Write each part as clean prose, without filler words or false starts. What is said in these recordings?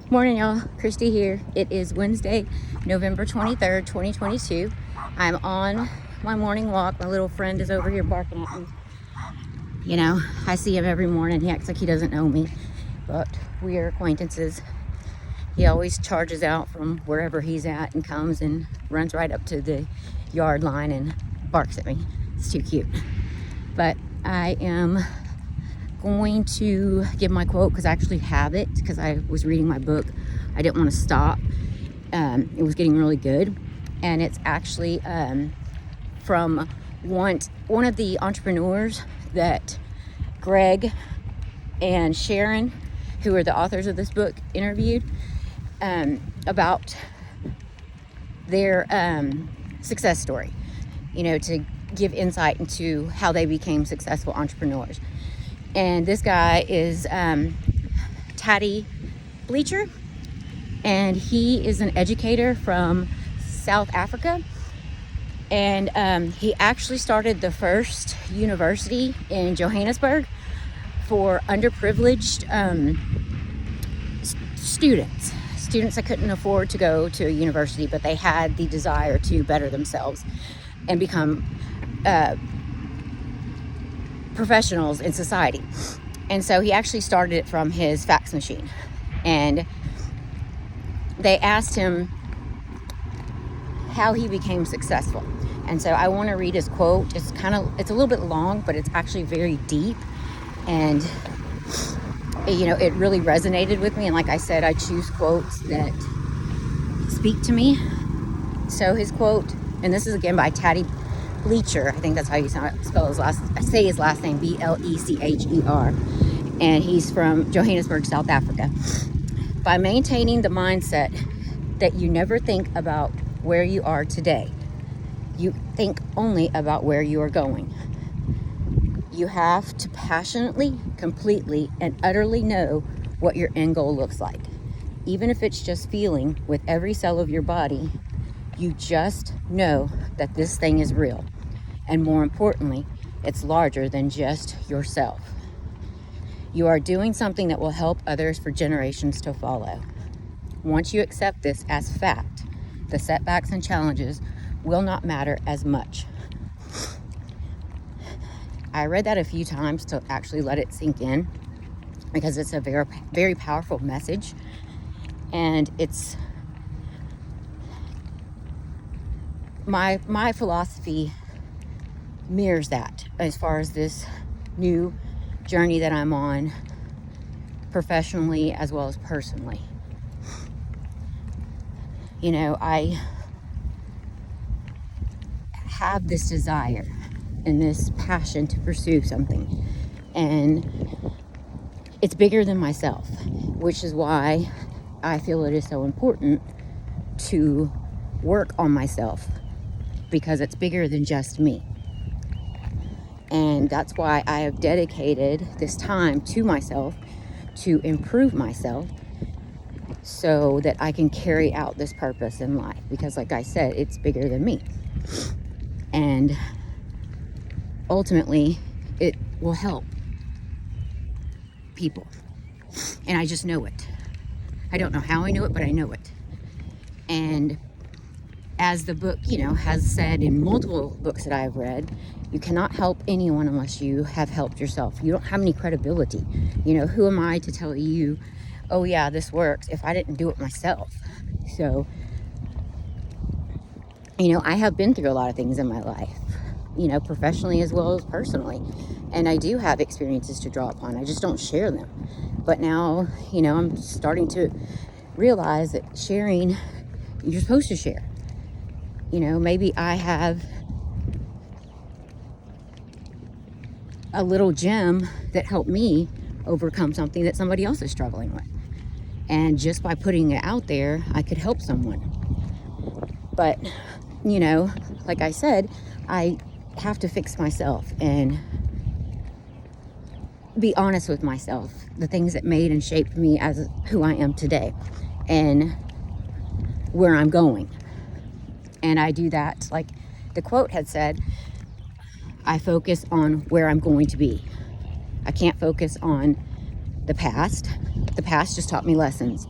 Morning, y'all. Christy here. It is Wednesday, November 23rd, 2022. I'm on my morning walk. My little friend is over here barking at me. You know, I see him every morning. He acts like he doesn't know me, but we are acquaintances. He always charges out from wherever he's at and comes and runs right up to the yard line and barks at me. It's too cute. But I am going to give my quote because I actually have it because I was reading my book. I didn't want to stop. It was getting really good, and it's actually from one of the entrepreneurs that Greg and Sharon, who are the authors of this book, interviewed about their success story, you know, to give insight into how they became successful entrepreneurs. And this guy is Taddy Bleacher, and he is an educator from South Africa. And he actually started the first university in Johannesburg for underprivileged students that couldn't afford to go to a university, but they had the desire to better themselves and become professionals in society. And so he actually started it from his fax machine. And they asked him how he became successful. And so I want to read his quote. It's a little bit long, but it's actually very deep. And you know, it really resonated with me. And like I said, I choose quotes that speak to me. So his quote, and this is again by Taddy Bleacher, I think that's how you spell his last name, Blecher, and he's from Johannesburg, South Africa. By maintaining the mindset that you never think about where you are today, you think only about where you are going. You have to passionately, completely, and utterly know what your end goal looks like. Even if it's just feeling with every cell of your body, you just know that this thing is real. And more importantly, it's larger than just yourself. You are doing something that will help others for generations to follow. Once you accept this as fact, the setbacks and challenges will not matter as much. I read that a few times to actually let it sink in, because it's a very, very powerful message. And it's my philosophy mirrors that as far as this new journey that I'm on, professionally as well as personally. You know, I have this desire and this passion to pursue something, and it's bigger than myself, which is why I feel it is so important to work on myself, because it's bigger than just me. And that's why I have dedicated this time to myself to improve myself so that I can carry out this purpose in life. Because like I said, it's bigger than me. And ultimately, it will help people. And I just know it. I don't know how I know it, but I know it. And as the book, you know, has said in multiple books that I've read, you cannot help anyone unless you have helped yourself. You don't have any credibility. You know, who am I to tell you, oh yeah, this works, if I didn't do it myself? So, you know, I have been through a lot of things in my life, you know, professionally as well as personally. And I do have experiences to draw upon. I just don't share them. But now, you know, I'm starting to realize that sharing, you're supposed to share. You know, maybe I have a little gem that helped me overcome something that somebody else is struggling with. And just by putting it out there, I could help someone. But, you know, like I said, I have to fix myself and be honest with myself, the things that made and shaped me as who I am today and where I'm going. And I do that, like the quote had said, I focus on where I'm going to be. I can't focus on the past. The past just taught me lessons.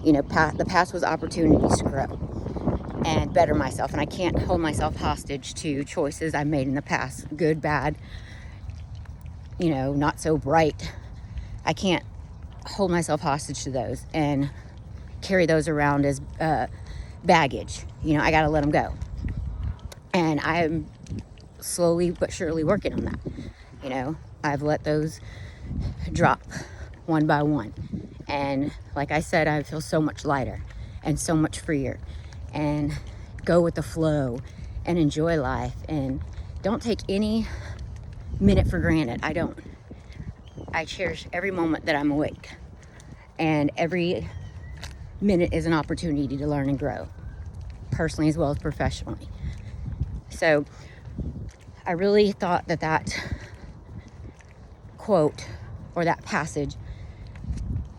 You know, the past was opportunities to grow and better myself. And I can't hold myself hostage to choices I made in the past, good, bad, you know, not so bright. I can't hold myself hostage to those and carry those around as baggage. You know, I got to let them go. And I'm slowly but surely working on that. You know, I've let those drop one by one. And like I said, I feel so much lighter and so much freer, and go with the flow and enjoy life, and don't take any minute for granted. I don't. I cherish every moment that I'm awake, and every minute is an opportunity to learn and grow, personally as well as professionally. So I really thought that quote or that passage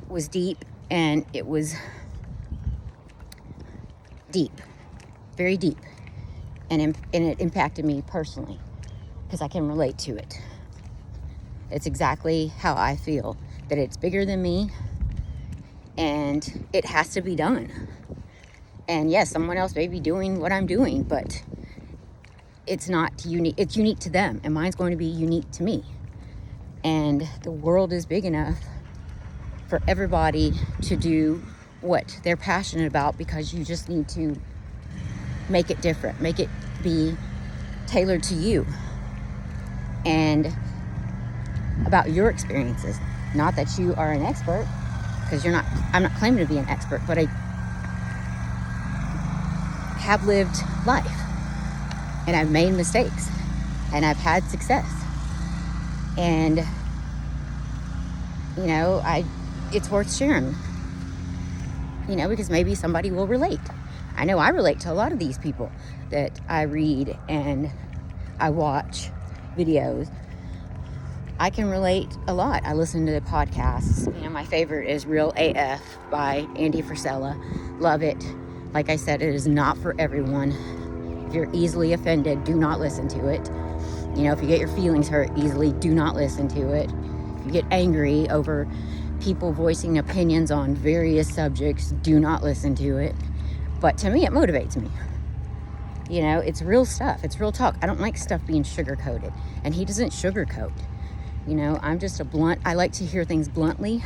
was deep, and it was deep, very deep, and it impacted me personally because I can relate to it. It's exactly how I feel, that it's bigger than me and it has to be done. And yes, someone else may be doing what I'm doing, but it's not unique. It's unique to them, and mine's going to be unique to me. And the world is big enough for everybody to do what they're passionate about, because you just need to make it different, make it be tailored to you and about your experiences. Not that you are an expert, because I'm not claiming to be an expert, but I have lived life, and I've made mistakes, and I've had success. And you know, it's worth sharing, you know, because maybe somebody will relate. I know I relate to a lot of these people that I read and I watch videos. I can relate a lot. I listen to the podcasts. You know, my favorite is Real AF by Andy Frisella. Love it. Like I said, it is not for everyone. If you're easily offended, do not listen to it. You know, if you get your feelings hurt easily, do not listen to it. If you get angry over people voicing opinions on various subjects, do not listen to it. But to me, it motivates me. You know, it's real stuff. It's real talk. I don't like stuff being sugar-coated. And he doesn't sugarcoat. You know, I'm just I like to hear things bluntly.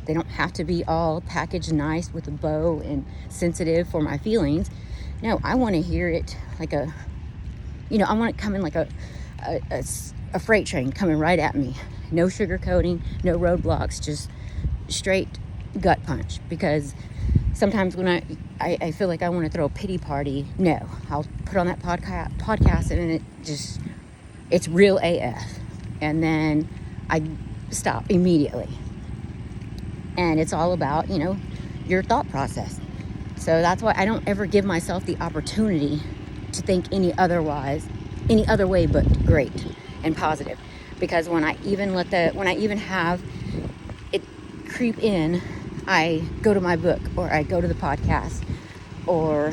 They don't have to be all packaged nice with a bow and sensitive for my feelings. No, I want to hear it like I want it coming like a freight train coming right at me. No sugarcoating, no roadblocks, just straight gut punch. Because sometimes when I feel like I want to throw a pity party, no, I'll put on that podcast and it's real AF. And then I stop immediately. And it's all about, you know, your thought process. So that's why I don't ever give myself the opportunity to think any other way but great and positive. Because when I even have it creep in, I go to my book, or I go to the podcast, or